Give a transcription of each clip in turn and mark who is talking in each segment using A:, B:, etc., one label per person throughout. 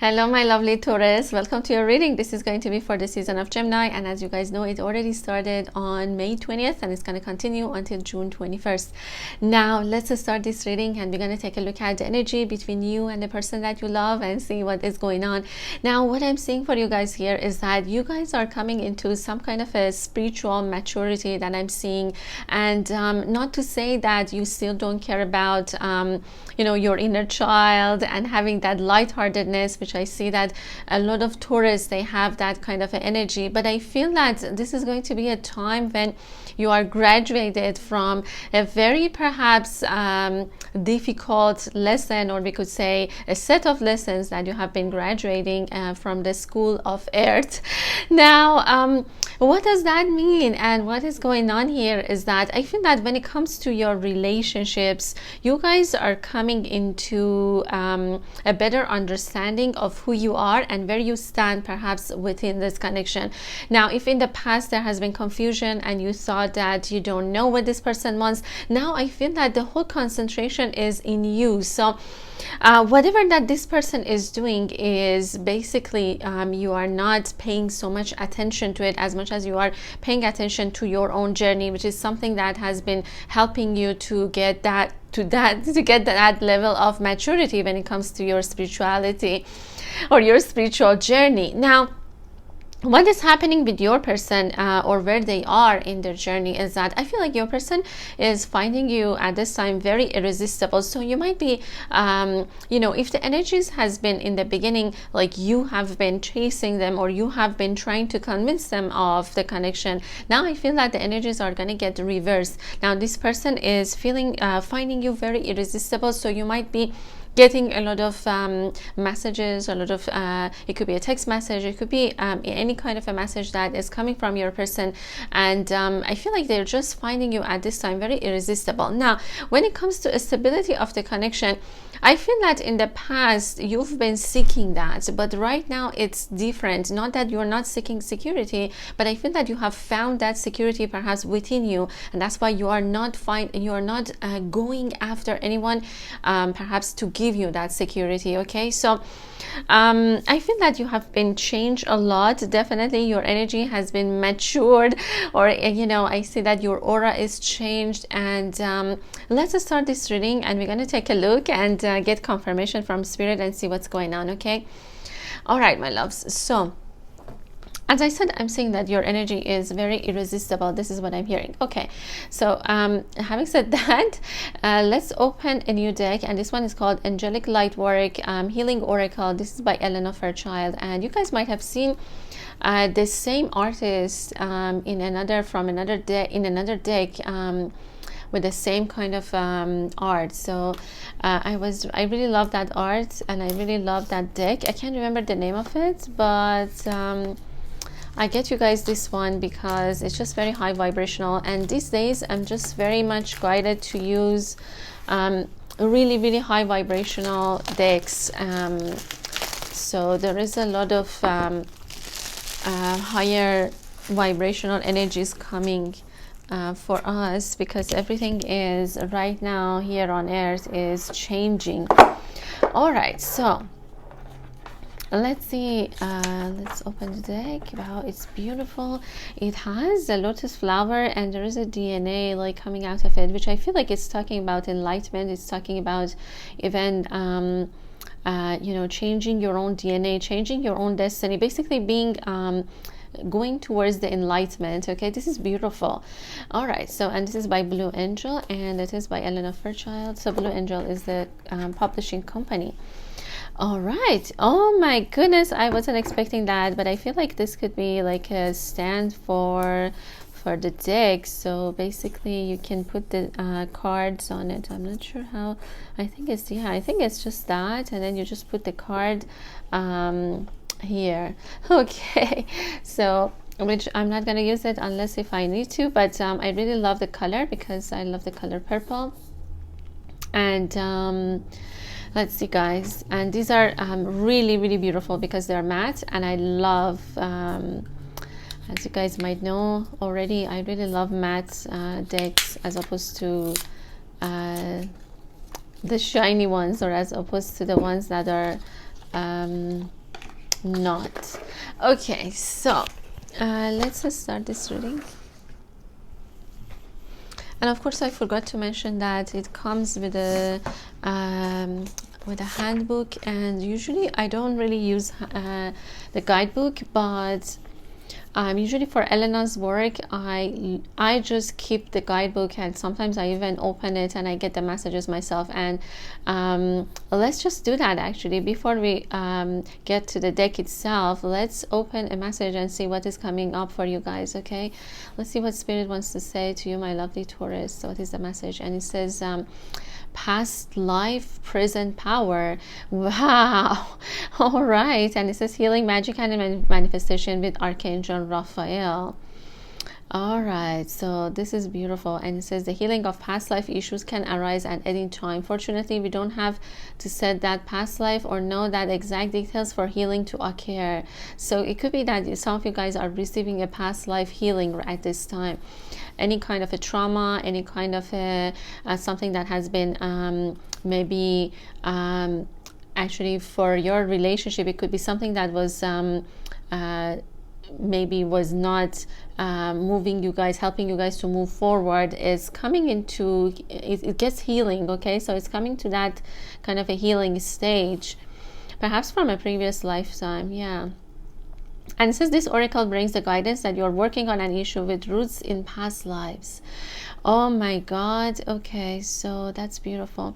A: Hello my lovely Taurus, welcome to your reading. This is going to be for the season of Gemini, and as you guys know, it already started on May 20th and it's going to continue until June 21st. Now let's start this reading and we're going to take a look at the energy between you and the person that you love and see what is going on. Now what I'm seeing for you guys here is that you guys are coming into some kind of a spiritual maturity that I'm seeing, and not to say that you still don't care about your inner child and having that lightheartedness, which I see that a lot of Taurus, they have that kind of energy. But I feel that this is going to be a time when you are graduated from a very perhaps difficult lesson, or we could say a set of lessons that you have been graduating from the school of earth. Now what does that mean and what is going on here is that I feel that when it comes to your relationships, you guys are coming into a better understanding of who you are and where you stand perhaps within this connection. Now if in the past there has been confusion and you thought that you don't know what this person wants, now I feel that the whole concentration is in you. So whatever that this person is doing is basically you are not paying so much attention to it as much as you are paying attention to your own journey, which is something that has been helping you to get that level of maturity when it comes to your spirituality or your spiritual journey. Now what is happening with your person or where they are in their journey is that I feel like your person is finding you at this time very irresistible. So you might be if the energies has been in the beginning like you have been chasing them or you have been trying to convince them of the connection, now I feel that the energies are going to get reversed. Now this person is finding you very irresistible. So you might be getting a lot of messages, a lot of it could be a text message, it could be any kind of a message that is coming from your person, and I feel like they're just finding you at this time very irresistible. Now when it comes to a stability of the connection, I feel that in the past you've been seeking that, but right now it's different. Not that you're not seeking security, but I feel that you have found that security perhaps within you, and that's why you are not going after anyone perhaps to give you that security. Okay, so I feel that you have been changed a lot. Definitely your energy has been matured, or I see that your aura is changed. And let's start this reading and we're going to take a look and get confirmation from spirit and see what's going on. Okay, all right my loves. So as I said, I'm saying that your energy is very irresistible. This is what I'm hearing. Okay, so having said that, let's open a new deck, and this one is called Angelic Lightwork Healing Oracle. This is by Elena Fairchild, and you guys might have seen the same artist in another deck with the same kind of art. So I really love that art and I really love that deck. I can't remember the name of it, but I get you guys this one because it's just very high vibrational, and these days I'm just very much guided to use really high vibrational decks. So there is a lot of higher vibrational energies coming for us, because everything is right now here on earth is changing. All right, so let's see, let's open the deck. Wow, it's beautiful. It has a lotus flower and there is a DNA like coming out of it, which I feel like it's talking about enlightenment. It's talking about even changing your own DNA, changing your own destiny, basically being going towards the enlightenment. Okay, this is beautiful. All right, so and this is by Blue Angel and it is by Elena Fairchild. So Blue Angel is the publishing company. All right, oh my goodness, I wasn't expecting that, but I feel like this could be like a stand for the deck. So basically you can put the cards on it. I'm not sure how. I think it's just that, and then you just put the card here. Okay, so which I'm not going to use it unless if I need to, but I really love the color because I love the color purple. And let's see guys, and these are really beautiful because they're matte, and I love as you guys might know already, I really love matte decks as opposed to the shiny ones, or as opposed to the ones that are not. Okay, so let's start this reading. And of course, I forgot to mention that it comes with a handbook, and usually I don't really use the guidebook, but usually for Elena's work, I just keep the guidebook, and sometimes I even open it and I get the messages myself. And let's just do that actually. Before we get to the deck itself, let's open a message and see what is coming up for you guys. Okay, let's see what Spirit wants to say to you, my lovely Taurus. So what is the message? And it says past life, present power. Wow. All right. And it says healing, magic, and manifestation with Archangel Raphael. All right, so this is beautiful. And it says the healing of past life issues can arise at any time. Fortunately, we don't have to set that past life or know that exact details for healing to occur. So it could be that some of you guys are receiving a past life healing at this time. Any kind of a trauma, any kind of a something that has been maybe actually for your relationship, it could be something that was maybe was not moving you guys, helping you guys to move forward, is coming into it gets healing. Okay, so it's coming to that kind of a healing stage, perhaps from a previous lifetime. Yeah. And it says this oracle brings the guidance that you're working on an issue with roots in past lives. Oh my God. Okay, so that's beautiful.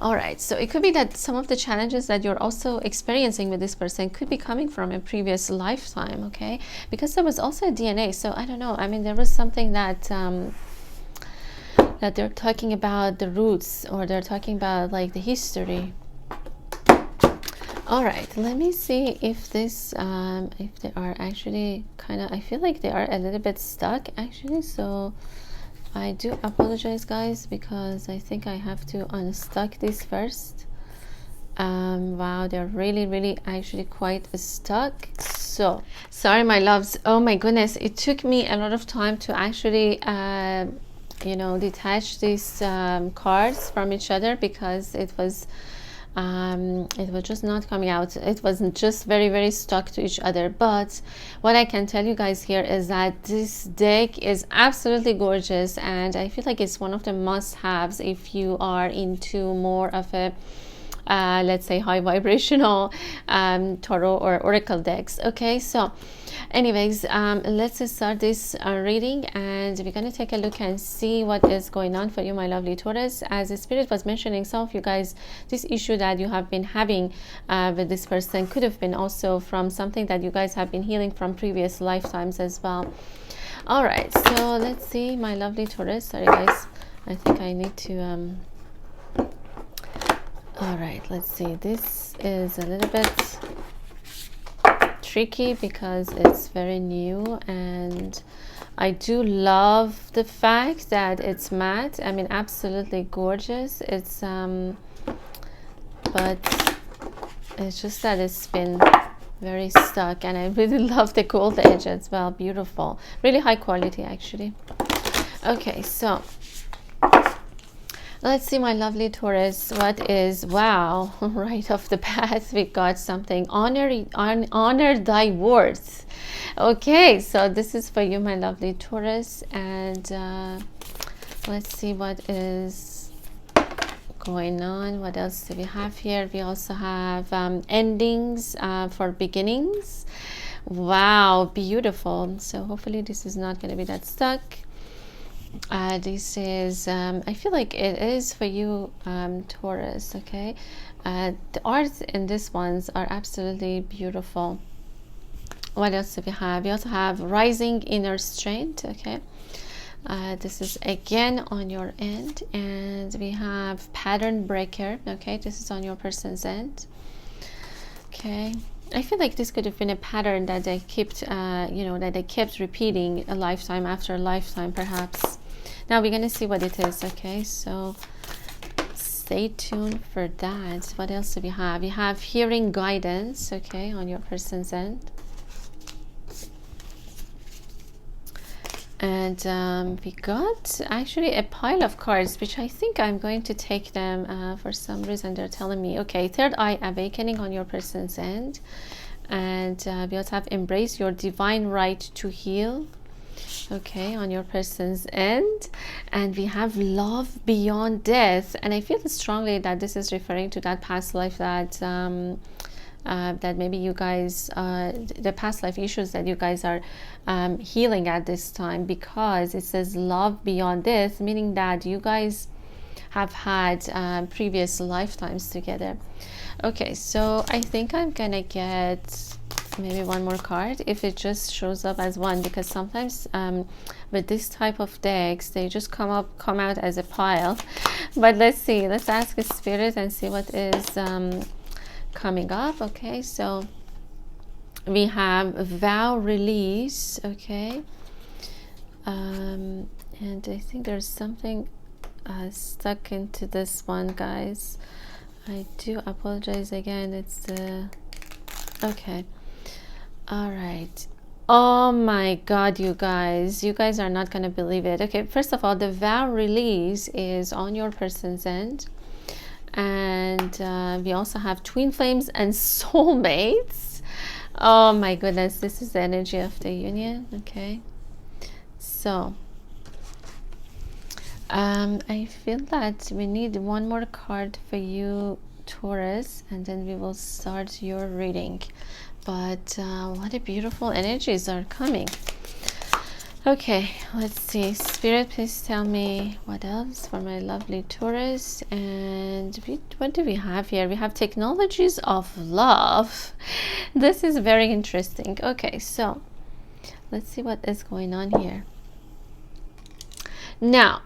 A: All right, so it could be that some of the challenges that you're also experiencing with this person could be coming from a previous lifetime. Okay, because there was also a DNA. So I don't know, I mean, there was something that that they're talking about the roots, or they're talking about like the history. All right, let me see if this if they are actually kind of, I feel like they are a little bit stuck actually. So I do apologize guys, because I think I have to unstuck this first. Wow, they're really actually quite stuck. So sorry my loves. Oh my goodness, it took me a lot of time to actually you know, detach these cards from each other, because it was just not coming out. It wasn't, just very stuck to each other. But what I can tell you guys here is that this deck is absolutely gorgeous, and I feel like it's one of the must-haves if you are into more of a let's say high vibrational tarot or oracle decks. Okay, so anyways, let's start this reading, and we're going to take a look and see what is going on for you, my lovely Taurus. As the Spirit was mentioning, some of you guys, this issue that you have been having with this person could have been also from something that you guys have been healing from previous lifetimes as well. All right, so let's see, my lovely Taurus. Sorry guys, I think I need to all right, let's see. This is a little bit tricky because it's very new, and I do love the fact that it's matte. I mean, absolutely gorgeous. It's but it's just that it's been very stuck, and I really love the gold edge as well. Beautiful, really high quality actually. Okay, so let's see, my lovely Taurus, what is, wow, right off the bat we got something. Honor thy worth. Okay, so this is for you, my lovely Taurus, and let's see what is going on. What else do we have here? We also have endings for beginnings. Wow, beautiful. So hopefully this is not going to be that stuck. This is I feel like it is for you, Taurus. Okay, the art in these ones are absolutely beautiful. What else do we have? We also have rising inner strength. Okay, this is again on your end, and we have pattern breaker. Okay, this is on your person's end. Okay, I feel like this could have been a pattern that they kept you know, that they kept repeating a lifetime after a lifetime perhaps. Now we're gonna see what it is. Okay, so stay tuned for that. What else do we have? We have hearing guidance. Okay, on your person's end. And we got actually a pile of cards, which I think I'm going to take them. For some reason they're telling me, okay, third eye awakening on your person's end. And we also have embrace your divine right to heal, okay, on your person's end. And we have love beyond death, and I feel strongly that this is referring to that past life that that maybe you guys the past life issues that you guys are healing at this time, because it says love beyond death, meaning that you guys have had previous lifetimes together. Okay, so I think I'm gonna get maybe one more card if it just shows up as one, because sometimes with this type of decks they just come out as a pile. But let's see, let's ask the spirit and see what is coming up. Okay, so we have vow release. Okay, and I think there's something stuck into this one, guys. I do apologize again. It's okay. All right. Oh my god, you guys are not gonna believe it. Okay, first of all, the vow release is on your person's end, and we also have twin flames and soulmates. Oh my goodness, this is the energy of the union. Okay, so I feel that we need one more card for you, Taurus, and then we will start your reading. But what a beautiful energies are coming. Okay, let's see. Spirit, please tell me what else for my lovely Taurus. And what do we have here? We have technologies of love. This is very interesting. Okay, so let's see what is going on here. Now,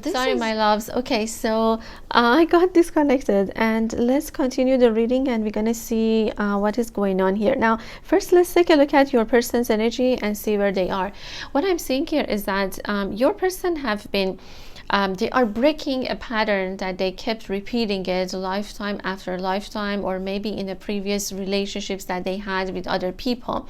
A: sorry my loves. Okay, so I got disconnected, and let's continue the reading and we're gonna see what is going on here. Now first, let's take a look at your person's energy and see where they are. What I'm seeing here is that your person have been they are breaking a pattern that they kept repeating it lifetime after lifetime, or maybe in the previous relationships that they had with other people.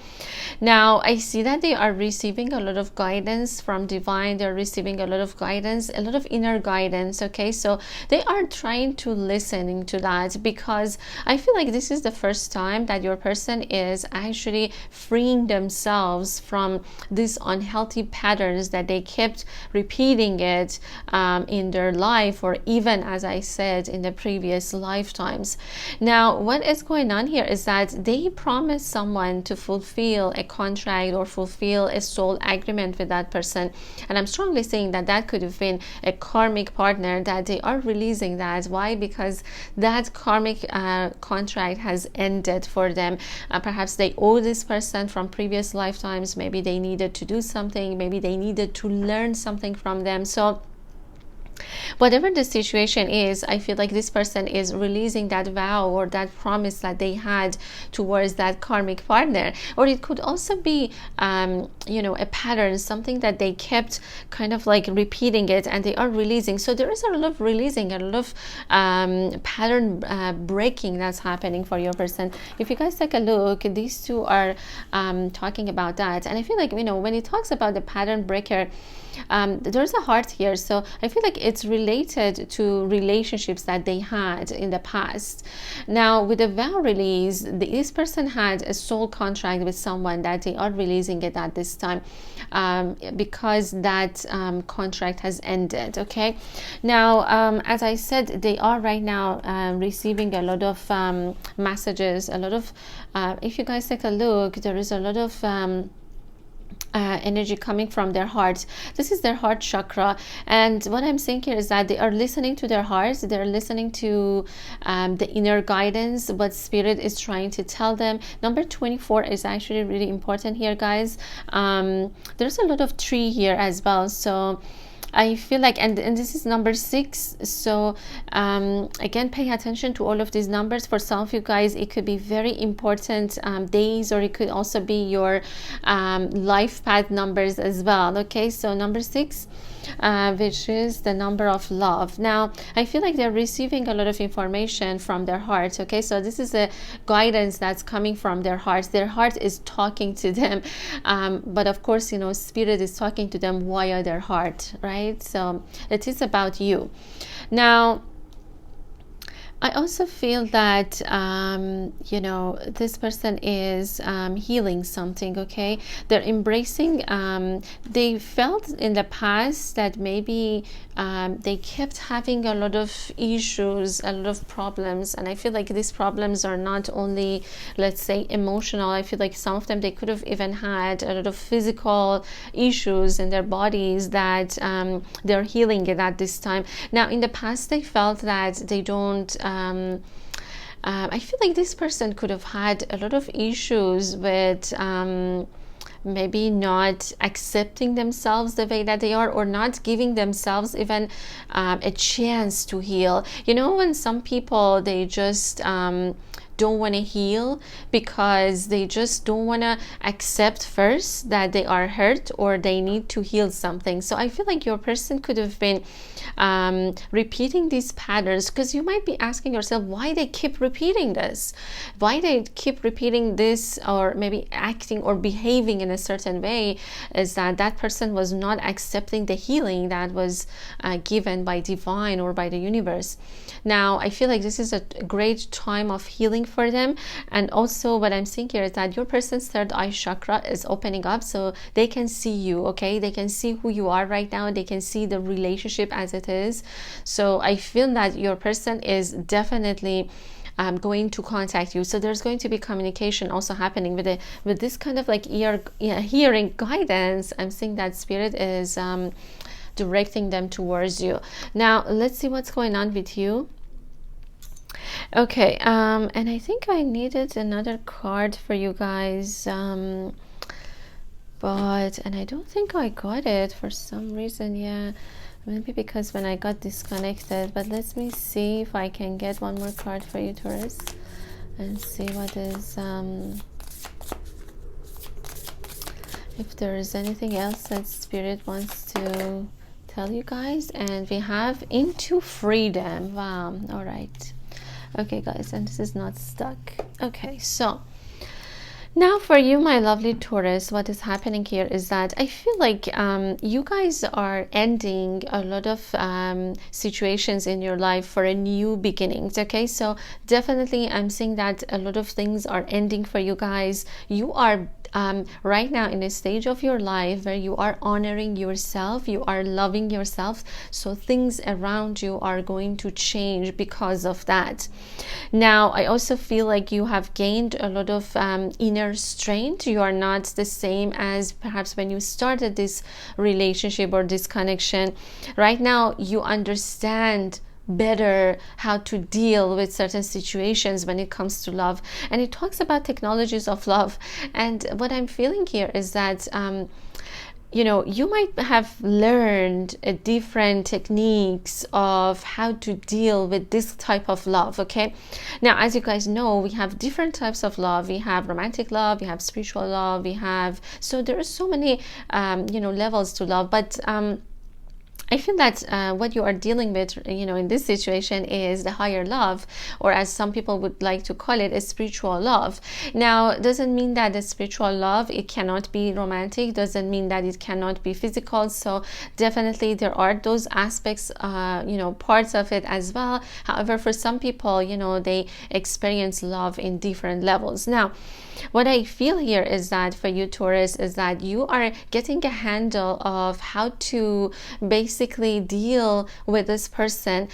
A: Now I see that they are receiving a lot of guidance from divine. They're receiving a lot of guidance, a lot of inner guidance. Okay, so they are trying to listen to that, because I feel like this is the first time that your person is actually freeing themselves from these unhealthy patterns that they kept repeating it in their life, or even, as I said, in the previous lifetimes. Now what is going on here is that they promised someone to fulfill a contract or fulfill a soul agreement with that person, and I'm strongly saying that that could have been a karmic partner, that they are releasing that. Why? Because that karmic contract has ended for them. Perhaps they owe this person from previous lifetimes. Maybe they needed to do something, maybe they needed to learn something from them. So whatever the situation is, I feel like this person is releasing that vow or that promise that they had towards that karmic partner. Or it could also be you know, a pattern, something that they kept kind of like repeating it and they are releasing. So there is a lot of releasing, a lot of pattern breaking that's happening for your person. If you guys take a look, these two are talking about that. And I feel like, you know, when it talks about the pattern breaker, there's a heart here, so I feel like it's related to relationships that they had in the past. Now with the vow release, this person had a soul contract with someone that they are releasing it at this time, because that contract has ended. Okay, now as I said, they are right now receiving a lot of messages, a lot of if you guys take a look, there is a lot of energy coming from their heart. This is their heart chakra, and what I'm saying here is that they are listening to their hearts. They're listening to the inner guidance, what spirit is trying to tell them. Number 24 is actually really important here, guys. There's a lot of tree here as well, so I feel like, and this is number 6, so again, pay attention to all of these numbers. For some of you guys, it could be very important days, or it could also be your life path numbers as well. Okay, so number 6, which is the number of love. Now I feel like they're receiving a lot of information from their heart. Okay, so this is a guidance that's coming from their heart. Their heart is talking to them, but of course, you know, spirit is talking to them via their heart, right? So it is about you. Now I also feel that you know, this person is healing something. Okay, they're embracing, they felt in the past that maybe they kept having a lot of issues, a lot of problems, and I feel like these problems are not only, let's say, emotional. I feel like some of them, they could have even had a lot of physical issues in their bodies that they're healing it at this time. Now in the past, they felt that they don't I feel like this person could have had a lot of issues with maybe not accepting themselves the way that they are, or not giving themselves even a chance to heal. You know, when some people, they just don't want to heal because they just don't want to accept first that they are hurt or they need to heal something. So I feel like your person could have been repeating these patterns, because you might be asking yourself why they keep repeating this, why they keep repeating this, or maybe acting or behaving in a certain way, is that that person was not accepting the healing that was given by divine or by the universe. Now I feel like this is a great time of healing for them. And also what I'm seeing here is that your person's third eye chakra is opening up, so they can see you. Okay, they can see who you are right now, they can see the relationship as it is. So I feel that your person is definitely going to contact you. So there's going to be communication also happening with this kind of like hearing guidance. I'm seeing that spirit is directing them towards you. Now let's see what's going on with you. Okay, and I think I needed another card for you guys, and I don't think I got it for some reason. Yeah, maybe because when I got disconnected. But let me see if I can get one more card for you, Taurus, and see what is if there is anything else that spirit wants to tell you guys. And we have into freedom. Wow. All right. Okay guys, and this is not stuck. Okay, so now for you, my lovely Taurus, what is happening here is that I feel like you guys are ending a lot of situations in your life for a new beginnings. Okay, so definitely I'm seeing that a lot of things are ending for you guys. You are right now in a stage of your life where you are honoring yourself, you are loving yourself, so things around you are going to change because of that. Now I also feel like you have gained a lot of inner strength. You are not the same as perhaps when you started this relationship or this connection. Right now you understand better how to deal with certain situations when it comes to love, and it talks about technologies of love. And what I'm feeling here is that you know, you might have learned different techniques of how to deal with this type of love. Okay, now as you guys know, we have different types of love. We have romantic love, we have spiritual love, we have, so there are so many you know, levels to love. But I feel that what you are dealing with, you know, in this situation is the higher love, or as some people would like to call it, a spiritual love. Now, doesn't mean that the spiritual love, it cannot be romantic, doesn't mean that it cannot be physical. So definitely there are those aspects, you know, parts of it as well. However, for some people, you know, they experience love in different levels. Now, what I feel here is that for you, Taurus, is that you are getting a handle of how to basically deal with this person,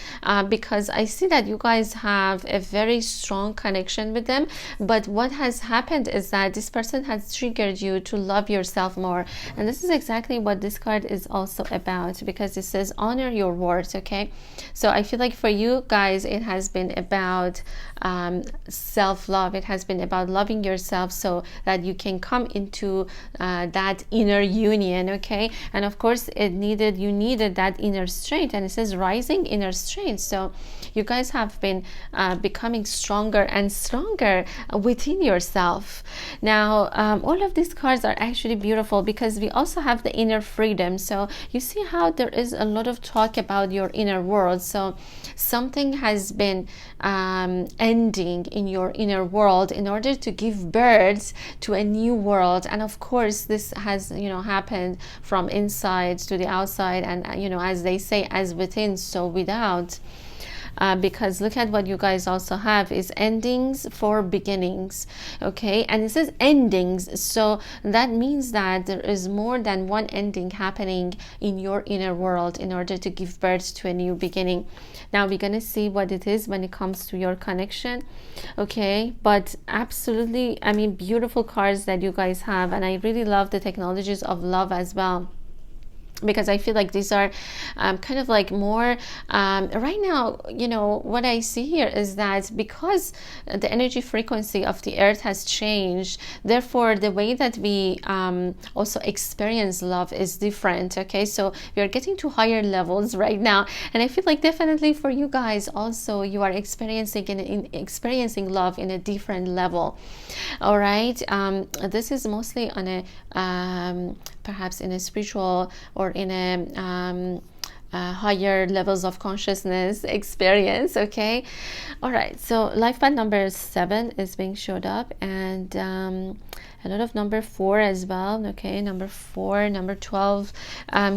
A: because I see that you guys have a very strong connection with them. But what has happened is that this person has triggered you to love yourself more. And this is exactly what this card is also about, because it says honor your worth. Okay, so I feel like for you guys, it has been about self-love. It has been about loving yourself so that you can come into that inner union. Okay, and of course you needed needed that inner strength, and it says rising inner strength. So you guys have been becoming stronger and stronger within yourself. Now all of these cards are actually beautiful because we also have the inner freedom. So you see how there is a lot of talk about your inner world. So something has been ending in your inner world in order to give birth to a new world. And of course this has, you know, happened from inside to the outside, and you know, as they say, as within so without. Because look at what you guys also have is endings for beginnings. Okay, and it says endings, so that means that there is more than one ending happening in your inner world in order to give birth to a new beginning. Now we're gonna see what it is when it comes to your connection. Okay, but absolutely, I mean, beautiful cards that you guys have, and I really love the technologies of love as well, because I feel like these are kind of like more right now, you know, what I see here is that because the energy frequency of the earth has changed, therefore the way that we also experience love is different. Okay, so we are getting to higher levels right now, and I feel like definitely for you guys also, you are experiencing love in a different level. All right, this is mostly on a perhaps in a spiritual or in a higher levels of consciousness experience. Okay, all right, so life path number 7 is being showed up, and a lot of number 4 as well. Okay, number 4, number 12,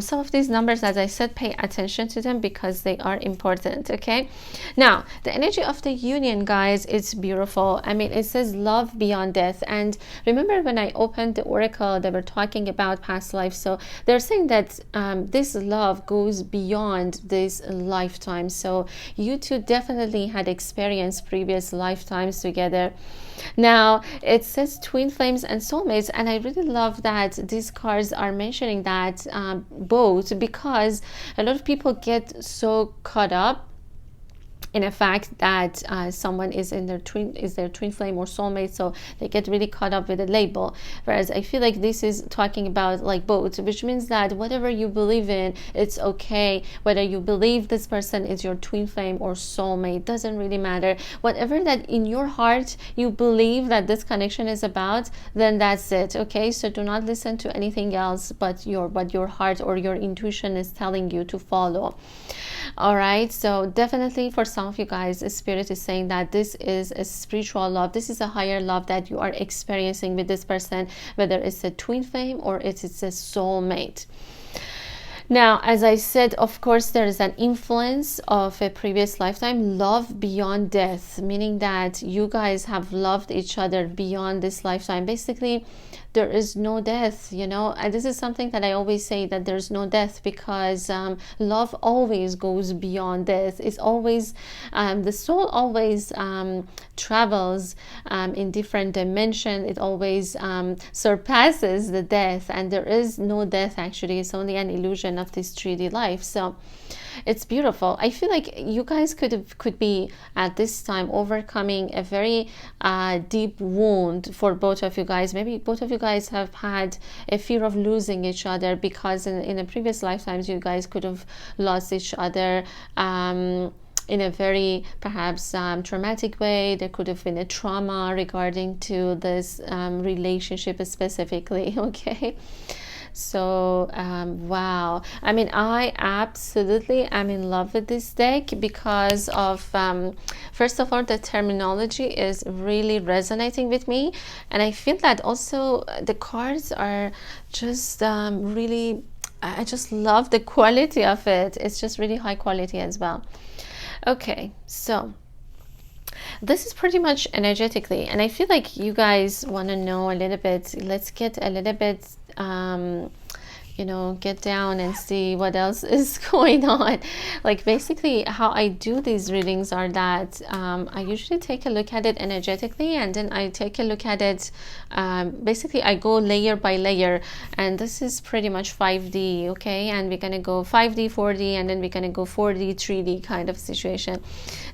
A: some of these numbers, as I said, pay attention to them because they are important. Okay, now the energy of the union, guys, it's beautiful. I mean, it says love beyond death, and remember when I opened the oracle, they were talking about past life, so they're saying that this love goes beyond this lifetime. So you two definitely had experienced previous lifetimes together. Now it says twin flames and soulmates, and I really love that these cards are mentioning that both, because a lot of people get so caught up in a fact that someone is in their twin flame or soulmate, so they get really caught up with a label, whereas I feel like this is talking about like both, which means that whatever you believe in, it's okay. Whether you believe this person is your twin flame or soulmate, doesn't really matter. Whatever that in your heart you believe that this connection is about, then that's it. Okay, so do not listen to anything else but what your heart or your intuition is telling you to follow. All right, so definitely for some of you guys, spirit is saying that this is a spiritual love. This is a higher love that you are experiencing with this person, whether it's a twin flame or it's a soulmate. Now, as I said, of course, there is an influence of a previous lifetime, love beyond death, meaning that you guys have loved each other beyond this lifetime. Basically, there is no death, you know, and this is something that I always say, that there's no death, because love always goes beyond death. It's always the soul always travels in different dimension. It always surpasses the death, and there is no death. Actually, it's only an illusion of this 3D life. So it's beautiful. I feel like you guys could be at this time overcoming a very deep wound for both of you guys. Maybe both of you guys have had a fear of losing each other, because in the previous lifetimes you guys could have lost each other in a very perhaps traumatic way. There could have been a trauma regarding to this relationship specifically. Okay, so wow, I mean, I absolutely am in love with this deck because of first of all, the terminology is really resonating with me, and I feel that also the cards are just really, I just love the quality of it. It's just really high quality as well. Okay, so this is pretty much energetically, and I feel like you guys want to know a little bit. Let's get a little bit you know, get down and see what else is going on. Like basically how I do these readings are that I usually take a look at it energetically, and then I take a look at it basically I go layer by layer, and this is pretty much 5D. Okay, and we're gonna go 5D, 4D, and then we're gonna go 4D, 3D kind of situation.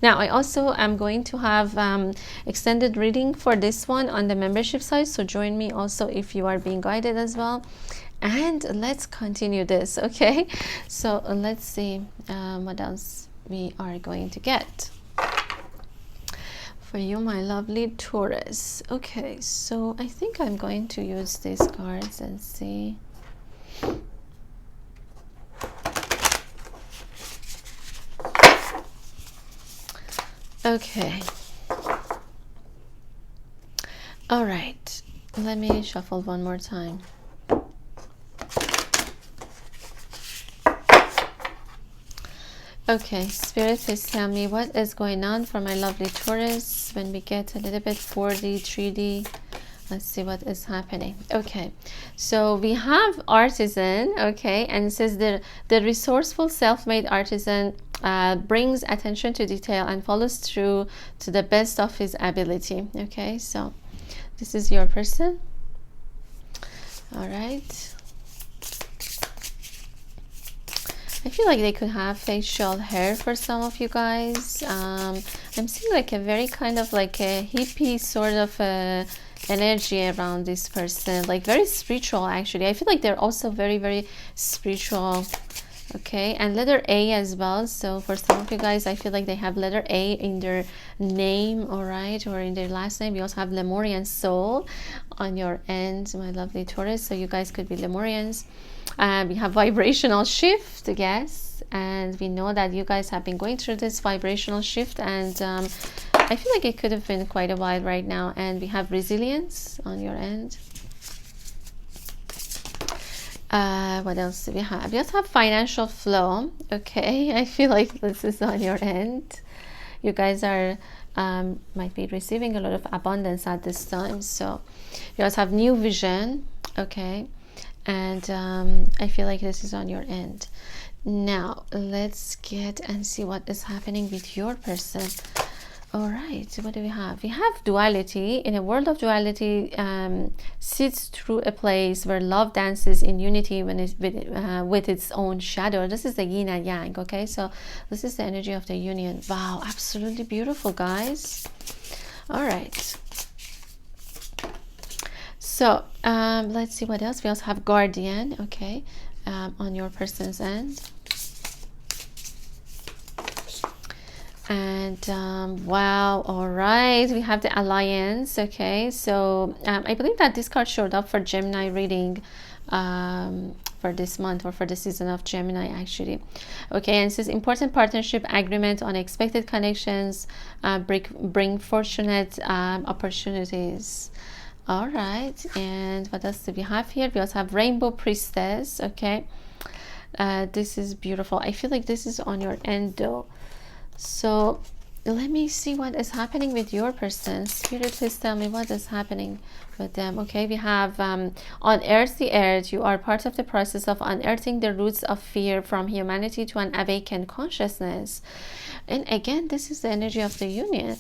A: Now I also am going to have extended reading for this one on the membership site, so join me also if you are being guided as well. And let's continue this. Okay, so let's see what else we are going to get for you, my lovely Taurus. Okay, so I think I'm going to use these cards and see. Okay, all right, let me shuffle one more time. Okay, Spirit, please tell me what is going on for my lovely Taurus when we get a little bit 4D, 3D. Let's see what is happening. Okay, so we have artisan, okay, and it says the resourceful self-made artisan brings attention to detail and follows through to the best of his ability. Okay, so this is your person. All right. I feel like they could have facial hair for some of you guys. I'm seeing like a very kind of like a hippie sort of energy around this person, like very spiritual actually. I feel like they're also very, very spiritual. Okay, and letter A as well. So for some of you guys, I feel like they have letter A in their name, all right, or in their last name. You also have Lemurian soul on your end, my lovely Taurus. So you guys could be Lemurians. We have vibrational shift, yes, and we know that you guys have been going through this vibrational shift, and I feel like it could have been quite a while right now. And we have resilience on your end. What else do we have? We also have financial flow. Okay, I feel like this is on your end. You guys are might be receiving a lot of abundance at this time. So you also have new vision. Okay, and I feel like this is on your end. Now let's get and see what is happening with your person. All right, what do we have? We have duality. In a world of duality, sits through a place where love dances in unity when it's with its own shadow. This is the yin and yang. Okay, so this is the energy of the union. Wow, absolutely beautiful, guys. All right, so let's see what else. We also have guardian. Okay, on your person's end. And wow, all right, we have the alliance. Okay, so I believe that this card showed up for Gemini reading for this month, or for the season of Gemini actually. Okay, and it says important partnership agreement, unexpected connections, bring fortunate opportunities. All right, and what else do we have here? We also have rainbow priestess. Okay, this is beautiful. I feel like this is on your end though. So let me see what is happening with your person. Spirit, please tell me what is happening with them. Okay, we have unearth the earth. You are part of the process of unearthing the roots of fear from humanity to an awakened consciousness. And again, this is the energy of the union.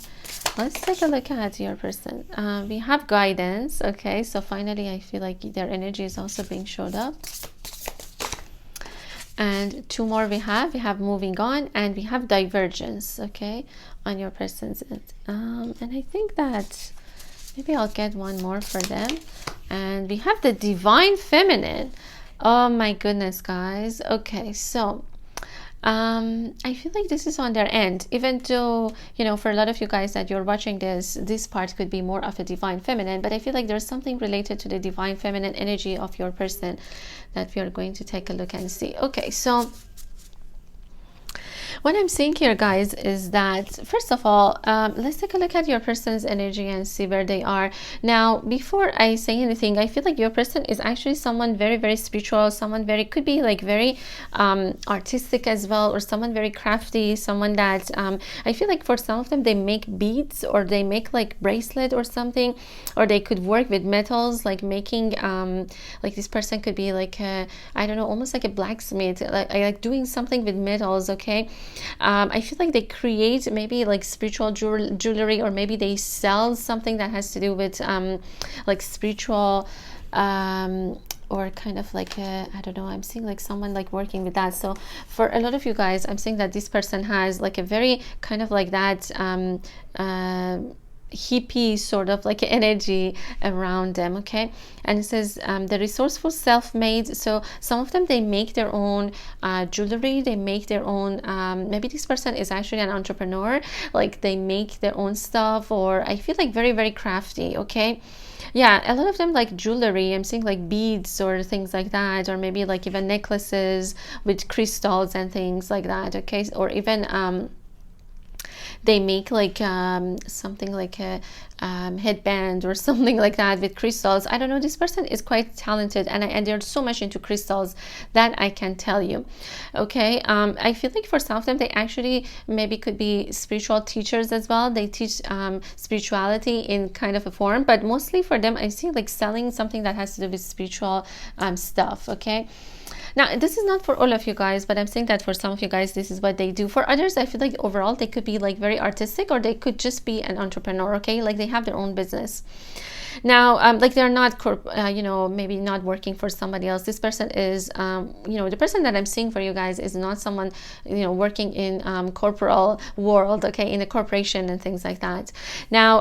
A: Let's take a look at your person. We have guidance. Okay, so finally I feel like their energy is also being showed up. And two more we have moving on, and we have divergence. Okay, on your person's end. And I think that maybe I'll get one more for them. And we have the divine feminine. Oh my goodness, guys. Okay, so I feel like this is on their end, even though, you know, for a lot of you guys that you're watching this part could be more of a divine feminine, but I feel like there's something related to the divine feminine energy of your person that we are going to take a look and see. Okay, so what I'm seeing here, guys, is that first of all, let's take a look at your person's energy and see where they are. Now, before I say anything, I feel like your person is actually someone very, very spiritual, someone very, could be like very artistic as well, or someone very crafty, someone that I feel like for some of them, they make beads, or they make like bracelet or something, or they could work with metals, like making like this person could be like a, I don't know, almost like a blacksmith, like doing something with metals. Okay, I feel like they create maybe like spiritual jewelry, or maybe they sell something that has to do with like spiritual or kind of like I don't know, I'm seeing like someone like working with that. So for a lot of you guys, I'm seeing that this person has like a very kind of like that hippie sort of like energy around them. Okay, and it says the resourceful, self-made. So some of them, they make their own jewelry, they make their own maybe this person is actually an entrepreneur, like they make their own stuff, or I feel like very, very crafty. Okay, yeah, a lot of them like jewelry. I'm seeing like beads or things like that, or maybe like even necklaces with crystals and things like that. Okay, or even they make like something like a headband or something like that with crystals. I don't know, this person is quite talented, and they're so much into crystals, that I can tell you. Okay, I feel like for some of them, they actually maybe could be spiritual teachers as well. They teach spirituality in kind of a form, but mostly for them, I see like selling something that has to do with spiritual stuff. Okay, now, this is not for all of you guys, but I'm saying that for some of you guys, this is what they do. For others, I feel like overall, they could be like very artistic, or they could just be an entrepreneur, okay? Like they have their own business. Now, like they're not, you know, maybe not working for somebody else. This person is, you know, the person that I'm seeing for you guys is not someone, you know, working in corporal world, okay, in a corporation and things like that. Now,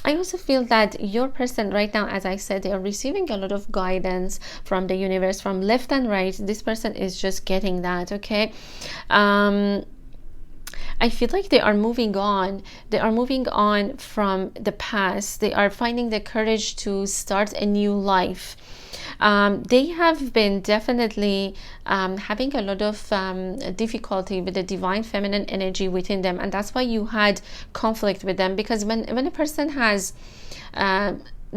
A: I also feel that your person right now, as I said, they are receiving a lot of guidance from the universe, from left and right. This person is just getting that, okay? I feel like they are moving on. They are moving on from the past. They are finding the courage to start a new life. They have been definitely having a lot of difficulty with the divine feminine energy within them, and that's why you had conflict with them. Because when a person has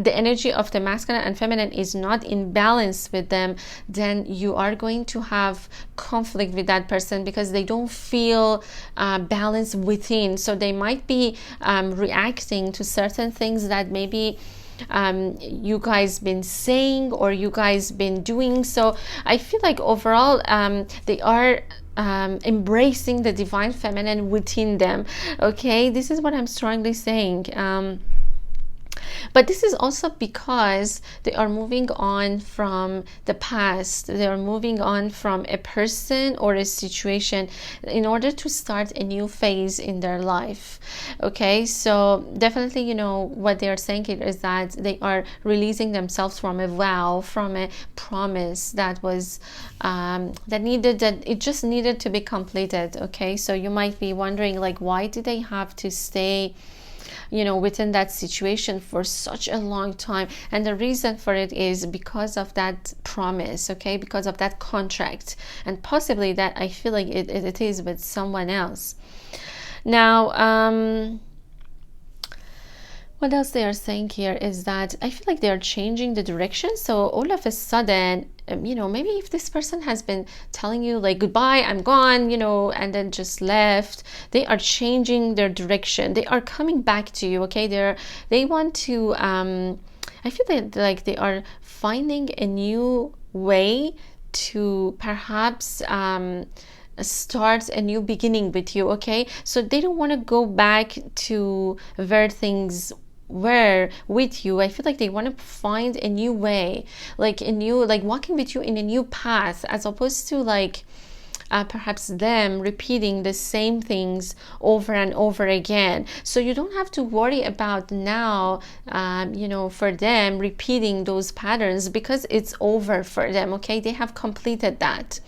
A: the energy of the masculine and feminine is not in balance with them, then you are going to have conflict with that person, because they don't feel balance within. So they might be reacting to certain things that maybe you guys been saying or you guys been doing. So I feel like overall they are embracing the divine feminine within them. Okay, this is what I'm strongly saying. But this is also because they are moving on from the past. They are moving on from a person or a situation in order to start a new phase in their life. Okay, so definitely, you know, what they are saying here is that they are releasing themselves from a vow, from a promise that was that it just needed to be completed. Okay, so you might be wondering, like, why did they have to stay, you know, within that situation for such a long time? And the reason for it is because of that promise, okay, because of that contract, and possibly that I feel like it is with someone else. Now, what else they are saying here is that I feel like they are changing the direction. So all of a sudden, you know, maybe if this person has been telling you like, goodbye, I'm gone, you know, and then just left, they are changing their direction. They are coming back to you, okay? They want to, I feel like they are finding a new way to perhaps start a new beginning with you, okay? So they don't want to go back to where things were with you. I feel like they want to find a new way, like walking with you in a new path, as opposed to like perhaps them repeating the same things over and over again. So you don't have to worry about now, you know, for them repeating those patterns, because it's over for them, okay? They have completed that.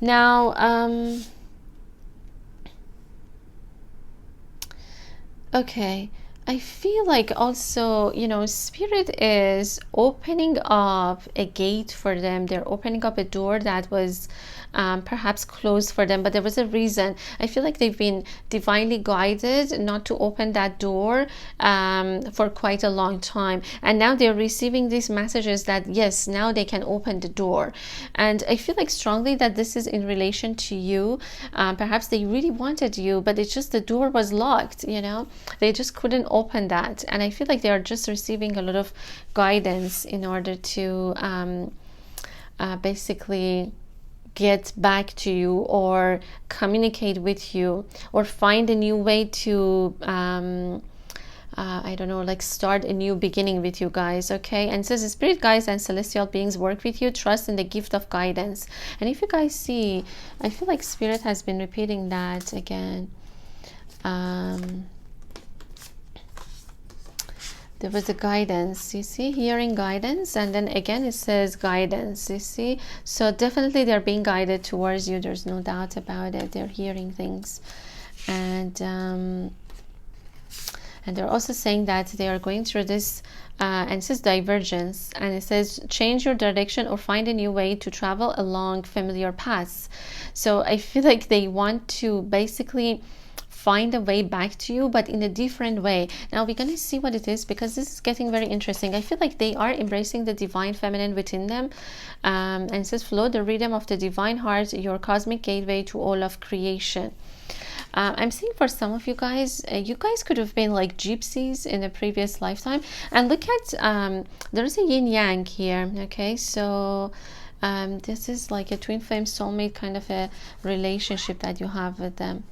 A: Now, okay, I feel like also, you know, Spirit is opening up a gate for them. They're opening up a door that was perhaps closed for them, but there was a reason. I feel like they've been divinely guided not to open that door for quite a long time. And now they're receiving these messages that, yes, now they can open the door. And I feel like strongly that this is in relation to you. Perhaps they really wanted you, but it's just the door was locked, you know? They just couldn't open that. And I feel like they are just receiving a lot of guidance in order to basically get back to you or communicate with you or find a new way to I don't know, like start a new beginning with you guys, okay? And it says, spirit guides and celestial beings work with you. Trust in the gift of guidance. And if you guys see, I feel like Spirit has been repeating that again. there was a guidance, you see, hearing guidance, and then again it says guidance, you see. So definitely they're being guided towards you, there's no doubt about it. They're hearing things, and they're also saying that they are going through this and it says divergence, and it says change your direction or find a new way to travel along familiar paths. So I feel like they want to basically find a way back to you, but in a different way. Now we're going to see what it is, because this is getting very interesting. I feel like they are embracing the divine feminine within them, and it says flow the rhythm of the divine heart, your cosmic gateway to all of creation. I'm seeing for some of you guys could have been like gypsies in a previous lifetime. And look at there's a yin yang here. Okay, so this is like a twin flame soulmate kind of a relationship that you have with them.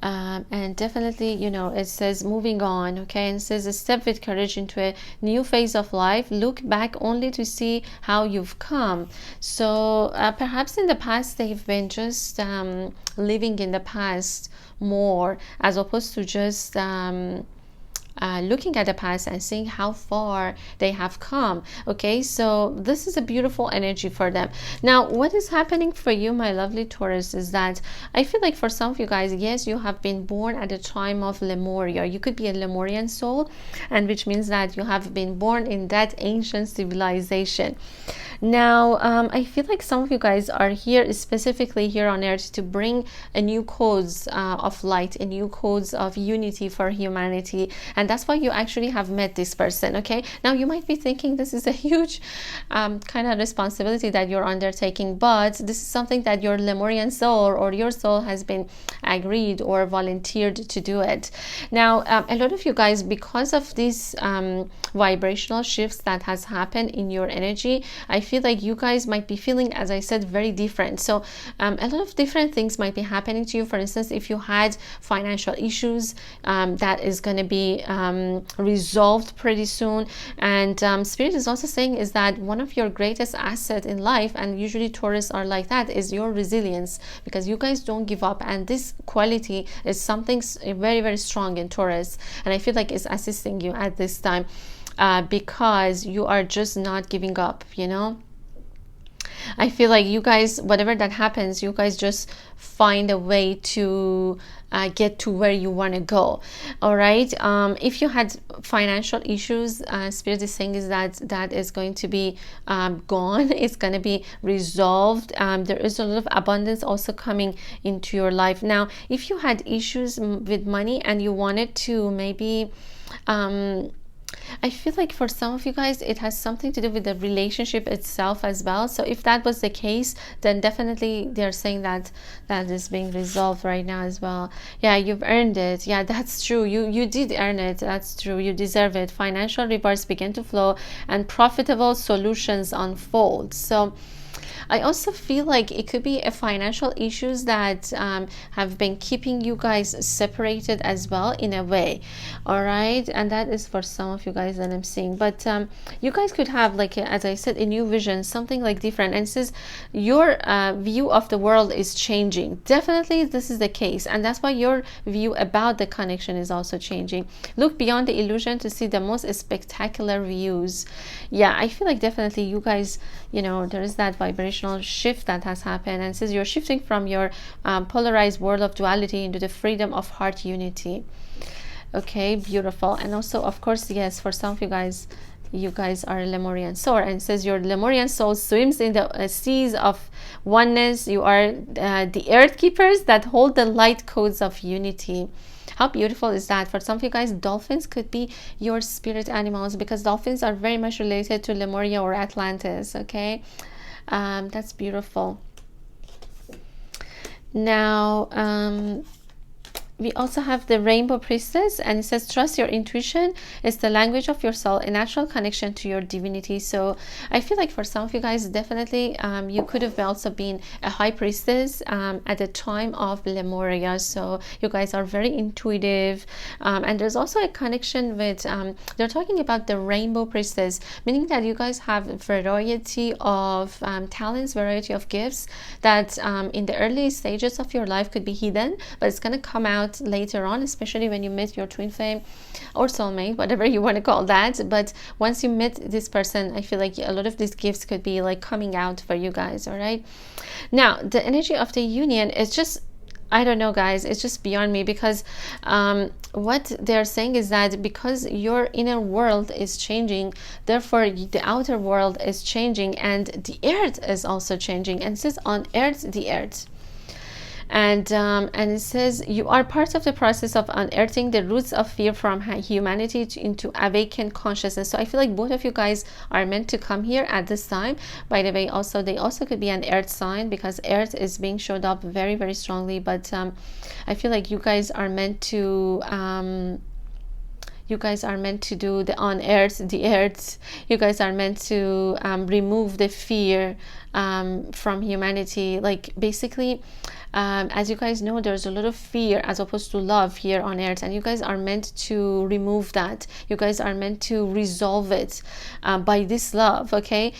A: And definitely, you know, it says moving on, okay, and it says a step with courage into a new phase of life. Look back only to see how you've come. So perhaps in the past they've been just living in the past more, as opposed to just looking at the past and seeing how far they have come. Okay, so this is a beautiful energy for them. Now what is happening for you, my lovely Taurus, is that I feel like for some of you guys, yes, you have been born at the time of Lemuria. You could be a Lemurian soul, and which means that you have been born in that ancient civilization. Now I feel like some of you guys are here specifically here on earth to bring a new codes of light, a new codes of unity for humanity, and that's why you actually have met this person. Okay, now you might be thinking this is a huge kind of responsibility that you're undertaking, but this is something that your Lemurian soul or your soul has been agreed or volunteered to do it. Now a lot of you guys, because of these vibrational shifts that has happened in your energy, I feel like you guys might be feeling, as I said, very different. So a lot of different things might be happening to you. For instance, if you had financial issues, that is going to be resolved pretty soon. And Spirit is also saying is that one of your greatest assets in life, and usually Taurus are like that, is your resilience, because you guys don't give up, and this quality is something very, very strong in Taurus, and I feel like it's assisting you at this time, because you are just not giving up, you know. I feel like you guys, whatever that happens, you guys just find a way to get to where you want to go. All right, if you had financial issues, Spirit is saying is that is going to be gone. It's going to be resolved. There is a lot of abundance also coming into your life. Now if you had issues with money and you wanted to maybe I feel like for some of you guys it has something to do with the relationship itself as well. So if that was the case, then definitely they're saying that that is being resolved right now as well. Yeah, you've earned it. Yeah, that's true. You did earn it. That's true. You deserve it. Financial rewards begin to flow and profitable solutions unfold. So I also feel like it could be a financial issues that have been keeping you guys separated as well in a way. All right, and that is for some of you guys that I'm seeing. But you guys could have, like, as I said, a new vision, something like different. And it says your view of the world is changing. Definitely this is the case, and that's why your view about the connection is also changing. Look beyond the illusion to see the most spectacular views. Yeah, I feel like definitely you guys, you know, there is that vibration shift that has happened, and it says you're shifting from your polarized world of duality into the freedom of heart unity. Okay, beautiful. And also, of course, yes, for some of you guys are a Lemurian soul, and it says your Lemurian soul swims in the seas of oneness. You are the earth keepers that hold the light codes of unity. How beautiful is that? For some of you guys, dolphins could be your spirit animals, because dolphins are very much related to Lemuria or Atlantis. Okay, that's beautiful. Now we also have the Rainbow Priestess, and it says trust your intuition. It's the language of your soul, a natural connection to your divinity. So I feel like for some of you guys, definitely you could have also been a high priestess at the time of Lemuria. So you guys are very intuitive, and there's also a connection with they're talking about the Rainbow Priestess, meaning that you guys have a variety of talents, variety of gifts that in the early stages of your life could be hidden, but it's going to come out out later on, especially when you meet your twin flame or soulmate, whatever you want to call that. But once you meet this person, I feel like a lot of these gifts could be like coming out for you guys. All right, now the energy of the union is just, I don't know, guys, it's just beyond me, because what they're saying is that because your inner world is changing, therefore the outer world is changing, and the earth is also changing. And it says on earth, the earth. And it says you are part of the process of unearthing the roots of fear from humanity into awakened consciousness. So I feel like both of you guys are meant to come here at this time. By the way, also they also could be an earth sign, because earth is being showed up very, very strongly. But I feel like you guys are meant to do the unearth the earth. You guys are meant to remove the fear from humanity. Like basically, as you guys know, there's a lot of fear as opposed to love here on earth, and you guys are meant to remove that. You guys are meant to resolve it by this love. Okay,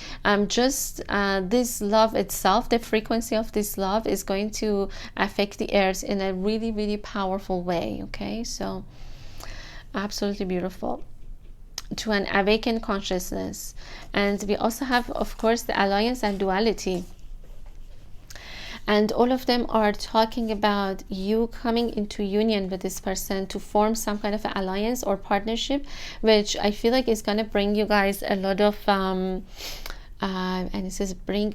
A: just this love itself, the frequency of this love is going to affect the earth in a really, really powerful way. Okay, so absolutely beautiful, to an awakened consciousness. And we also have, of course, the alliance and duality. And all of them are talking about you coming into union with this person to form some kind of alliance or partnership, which I feel like is going to bring you guys a lot of and it says bring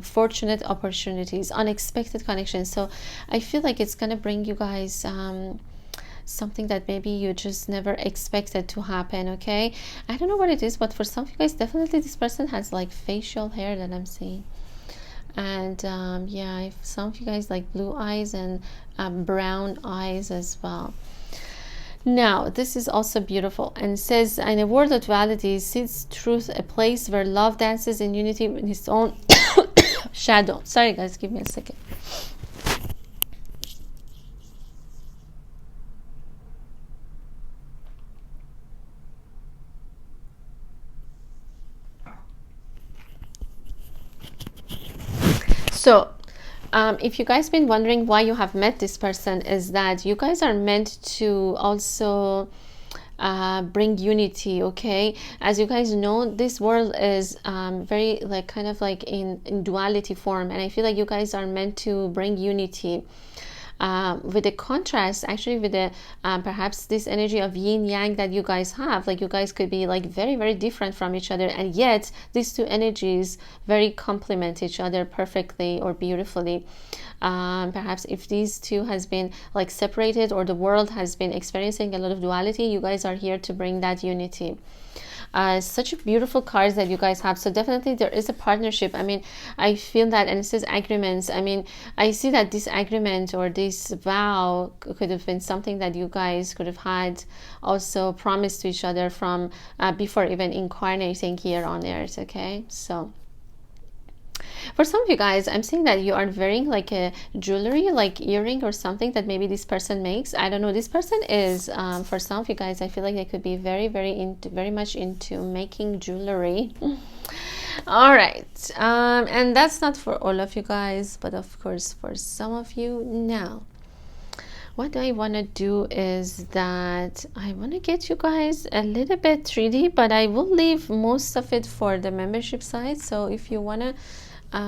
A: fortunate opportunities, unexpected connections. So I feel like it's going to bring you guys something that maybe you just never expected to happen. Okay, I don't know what it is, but for some of you guys, definitely this person has like facial hair that I'm seeing. And yeah, if some of you guys like blue eyes and brown eyes as well. Now this is also beautiful, and it says in a world of duality sits truth, a place where love dances in unity with its own shadow. Sorry guys, give me a second. So if you guys been wondering why you have met this person, is that you guys are meant to also bring unity. Okay, as you guys know, this world is very like kind of like in duality form, and I feel like you guys are meant to bring unity. With the contrast, actually, with the perhaps this energy of yin yang that you guys have, like you guys could be like very, very different from each other, and yet these two energies very complement each other perfectly or beautifully. Perhaps if these two has been like separated, or the world has been experiencing a lot of duality, you guys are here to bring that unity. Such beautiful cards that you guys have. So definitely there is a partnership. I mean, I feel that, and it says agreements. I mean, I see that this agreement or this vow could have been something that you guys could have had also promised to each other from before even incarnating here on earth. Okay, so for some of you guys, I'm seeing that you are wearing like a jewelry, like earring or something that maybe this person makes. I don't know. This person is, for some of you guys, I feel like they could be very much into making jewelry. All right. And that's not for all of you guys, but of course for some of you. Now, what I want to do is that I want to get you guys a little bit 3D, but I will leave most of it for the membership site. So if you want to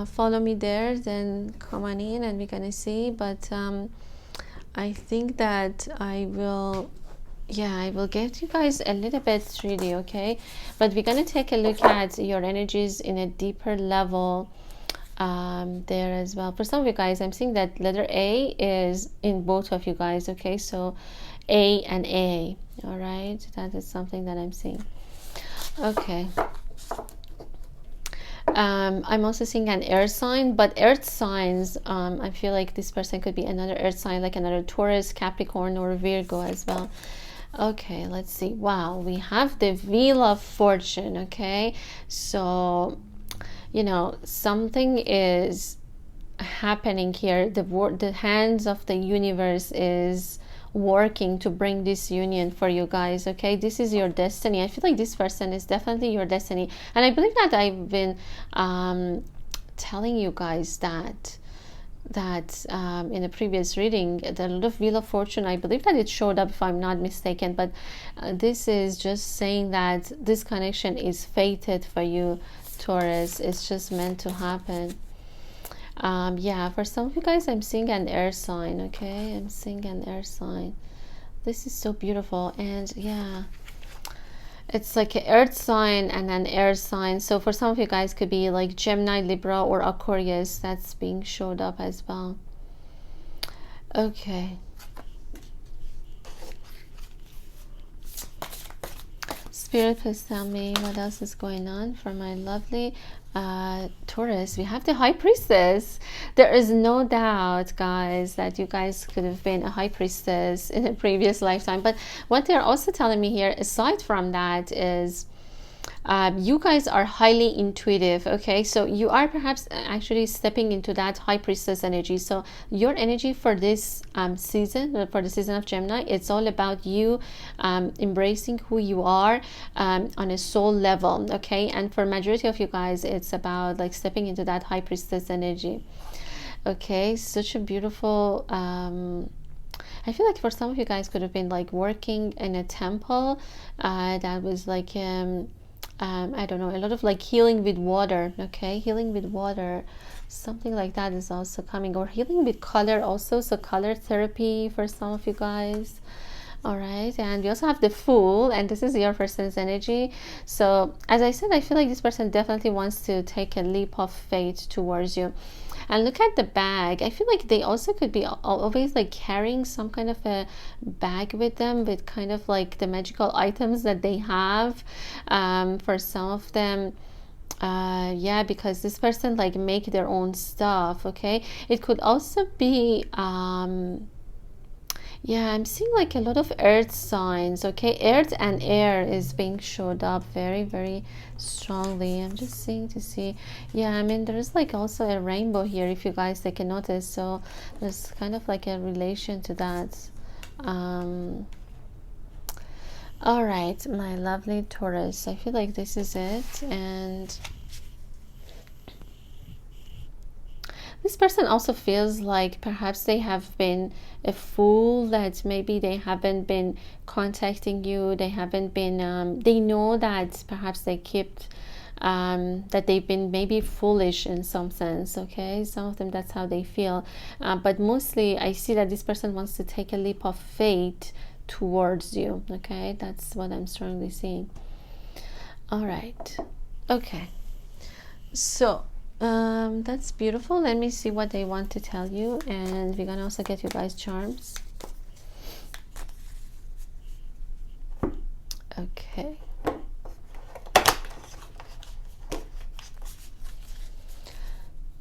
A: follow me there, then come on in and we're gonna see. But I think that I will get you guys a little bit 3D. Okay, but we're gonna take a look at your energies in a deeper level there as well. For some of you guys, I'm seeing that letter A is in both of you guys. Okay, so A and A. All right, that is something that I'm seeing. Okay. I'm also seeing an air sign, but earth signs, I feel like this person could be another earth sign, like another Taurus, Capricorn, or Virgo as well. Okay, let's see. Wow, we have the Wheel of Fortune. Okay, so you know, something is happening here. The hands of the universe is working to bring this union for you guys. Okay, this is your destiny. I feel like this person is definitely your destiny, and I believe that I've been telling you guys that that in a previous reading, the lot of Wheel of Fortune, I believe that it showed up if I'm not mistaken, but this is just saying that this connection is fated for you, Taurus. It's just meant to happen. Yeah, for some of you guys, I'm seeing an air sign. Okay, I'm seeing an air sign. This is so beautiful. And yeah, it's like an earth sign and an air sign. So for some of you guys, could be like Gemini, Libra, or Aquarius. That's being showed up as well. Okay. Spirit, please tell me what else is going on for my lovely Taurus. We have the High Priestess. There is no doubt, guys, that you guys could have been a High Priestess in a previous lifetime. But what they're also telling me here, aside from that, is you guys are highly intuitive. Okay, so you are perhaps actually stepping into that High Priestess energy. So your energy for this season, for the season of Gemini, it's all about you embracing who you are on a soul level. Okay, and for majority of you guys, it's about like stepping into that High Priestess energy. Okay, such a beautiful I feel like for some of you guys could have been like working in a temple that was like I don't know, a lot of like healing with water. Okay, healing with water, something like that is also coming, or healing with color also, so color therapy for some of you guys. All right, and we also have the Fool, and this is your person's energy. So as I said, I feel like this person definitely wants to take a leap of faith towards you. And look at the bag. I feel like they also could be always like carrying some kind of a bag with them with kind of like the magical items that they have. For some of them, yeah, because this person like make their own stuff. Okay, it could also be yeah, I'm seeing like a lot of earth signs. Okay, earth and air is being showed up very, very strongly. I'm just seeing to see. Yeah, I mean, there's like also a rainbow here, if you guys take a notice. So there's kind of like a relation to that. All right, my lovely Taurus, I feel like this is it. And this person also feels like perhaps they have been a fool, that maybe they haven't been contacting you. They haven't been, they know that perhaps they kept, that they've been maybe foolish in some sense. Okay, some of them, that's how they feel. But mostly I see that this person wants to take a leap of faith towards you. Okay, that's what I'm strongly seeing. All right. Okay. So that's beautiful. Let me see what they want to tell you, and we're gonna also get you guys charms. Okay.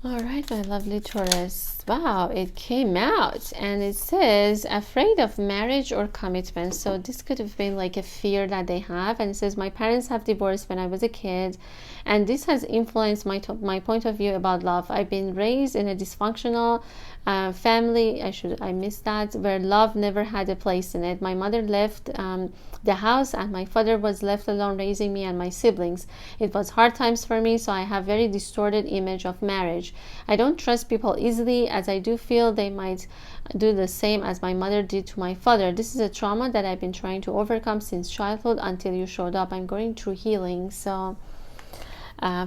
A: All right, my lovely Taurus. Wow, it came out and it says afraid of marriage or commitment. So this could have been like a fear that they have, and it says my parents have divorced when I was a kid, and this has influenced my point of view about love. I've been raised in a dysfunctional family. I missed that, where love never had a place in it. My mother left the house, and my father was left alone raising me and my siblings. It was hard times for me, so I have very distorted image of marriage. I don't trust people easily, as I do feel they might do the same as my mother did to my father. This is a trauma that I've been trying to overcome since childhood until you showed up. I'm going through healing. So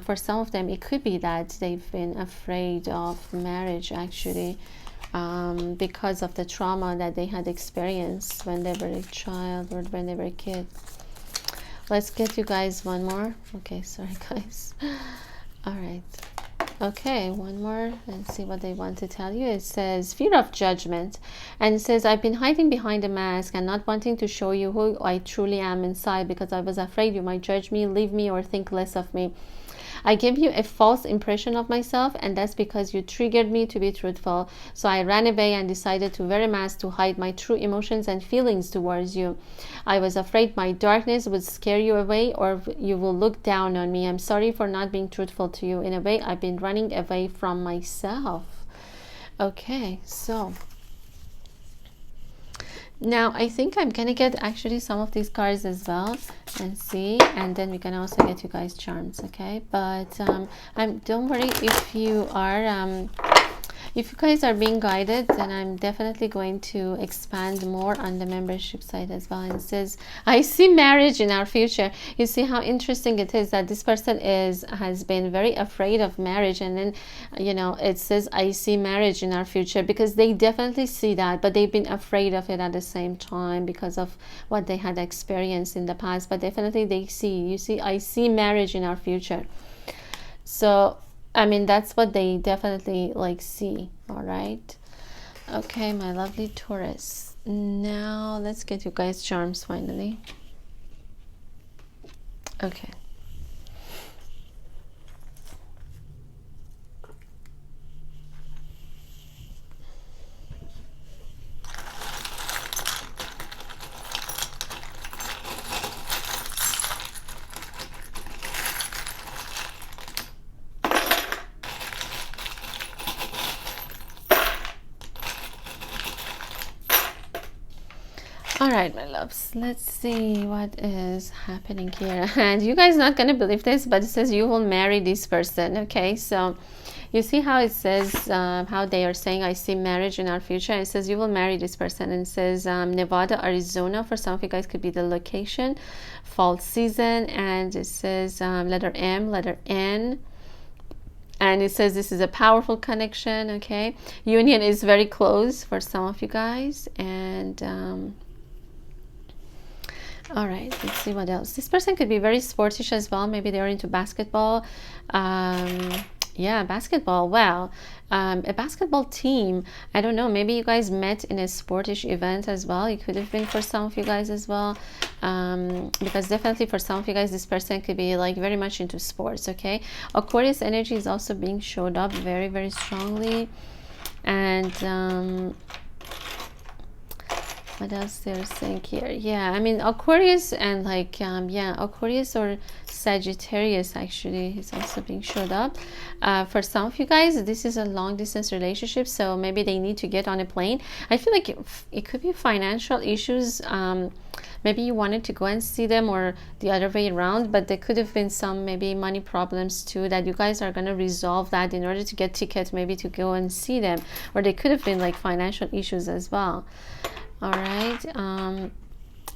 A: for some of them, it could be that they've been afraid of marriage actually, because of the trauma that they had experienced when they were a child or when they were a kid. Let's get you guys one more. Okay, sorry guys. All right. Okay, one more and see what they want to tell you. It says fear of judgment, and it says I've been hiding behind a mask and not wanting to show you who I truly am inside because I was afraid you might judge me, leave me, or think less of me. I gave you a false impression of myself, and that's because you triggered me to be truthful. So I ran away and decided to wear a mask to hide my true emotions and feelings towards you. I was afraid my darkness would scare you away, or you will look down on me. I'm sorry for not being truthful to you. In a way, I've been running away from myself. Okay, so now I think I'm gonna get actually some of these cards as well and see, and then we can also get you guys charms. Okay, but don't worry if you are If you guys are being guided, then I'm definitely going to expand more on the membership side as well. And it says, I see marriage in our future. You see how interesting it is that this person has been very afraid of marriage, and then, you know, it says, I see marriage in our future, because they definitely see that, but they've been afraid of it at the same time because of what they had experienced in the past. But definitely they see, you see, I see marriage in our future. So I mean, that's what they definitely like see. All right. Okay, my lovely Taurus. Now let's get you guys charms finally. Okay. All right, my loves, let's see what is happening here. And you guys not gonna believe this, but it says you will marry this person. Okay, so you see how it says how they are saying, I see marriage in our future, and it says you will marry this person. And it says Nevada, Arizona, for some of you guys could be the location, fall season. And it says letter M, letter N, and it says this is a powerful connection. Okay, union is very close for some of you guys. And all right, let's see what else. This person could be very sportish as well. Maybe they're into basketball. Yeah, basketball. Wow. A basketball team. I don't know. Maybe you guys met in a sportish event as well. It could have been for some of you guys as well. Because definitely for some of you guys, this person could be like very much into sports. Okay. Aquarius energy is also being showed up very, very strongly. And what else they're saying here? Yeah, I mean Aquarius and like yeah, Aquarius or Sagittarius actually is also being showed up. For some of you guys, this is a long distance relationship, so maybe they need to get on a plane. I feel like it could be financial issues. Maybe you wanted to go and see them, or the other way around, but there could have been some maybe money problems too, that you guys are going to resolve that in order to get tickets maybe to go and see them. Or there could have been like financial issues as well. All right.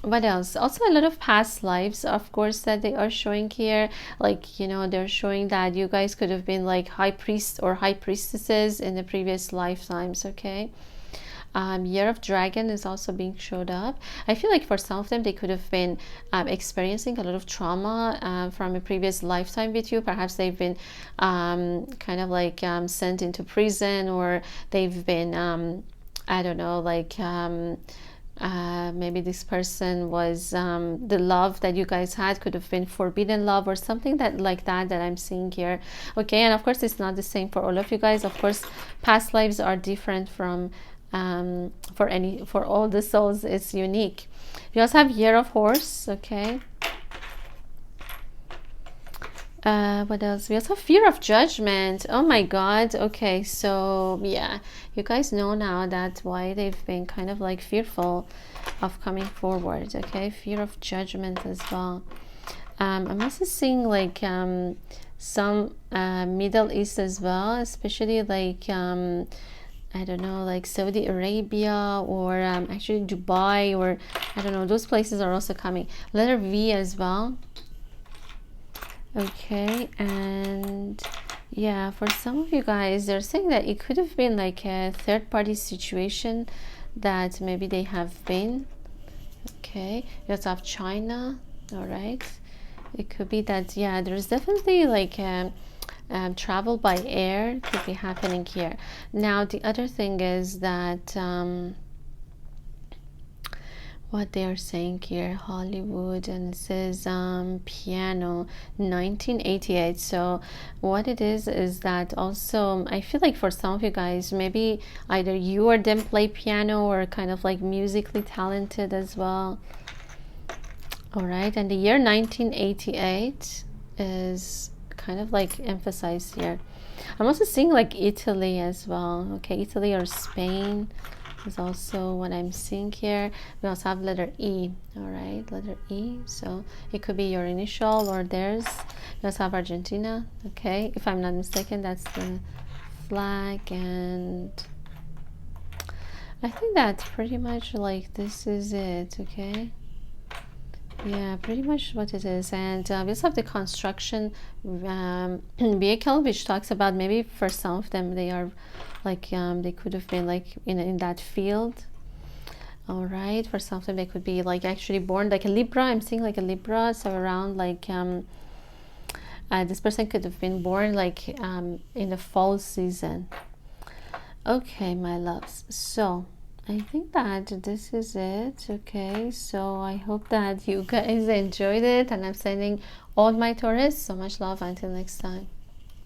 A: What else? Also a lot of past lives, of course, that they are showing here. Like, you know, they're showing that you guys could have been like high priests or high priestesses in the previous lifetimes. Okay. Year of Dragon is also being showed up. I feel like for some of them, they could have been experiencing a lot of trauma from a previous lifetime with you. Perhaps they've been kind of like sent into prison, or they've been I don't know, like maybe this person was the love that you guys had could have been forbidden love or something that like that I'm seeing here. Okay, and of course it's not the same for all of you guys. Of course, past lives are different from for all the souls. It's unique. We also have Year of Horse. Okay. What else? We also have Fear of Judgment. Oh my God. Okay, so yeah, you guys know now that's why they've been kind of like fearful of coming forward. Okay, Fear of Judgment as well. I'm also seeing like some Middle East as well, especially like I don't know, like Saudi Arabia, or actually Dubai, or I don't know, those places are also coming. Letter V as well. Okay, and yeah, for some of you guys, they're saying that it could have been like a third-party situation that maybe they have been. Okay, you also have China. All right, it could be that, yeah, there's definitely like travel by air could be happening here. Now, the other thing is that what they are saying here, Hollywood, and it says piano 1988. So what it is that also I feel like for some of you guys, maybe either you or them play piano, or kind of like musically talented as well. All right, and the year 1988 is kind of like emphasized here. I'm also seeing like Italy as well. Okay, Italy or Spain is also what I'm seeing here. We also have letter E. All right, letter E, so it could be your initial or theirs. We also have Argentina. Okay, if I'm not mistaken, that's the flag, and I think that's pretty much like this is it. Okay, yeah, pretty much what it is. And we also have the construction vehicle, which talks about maybe for some of them they are like they could have been like in that field. All right, for some of them they could be like actually born like a Libra. I'm seeing like a Libra, so around like this person could have been born like in the fall season. Okay, my loves, so I think that this is it. Okay, so I hope that you guys enjoyed it, and I'm sending all my Taurus so much love. Until next time.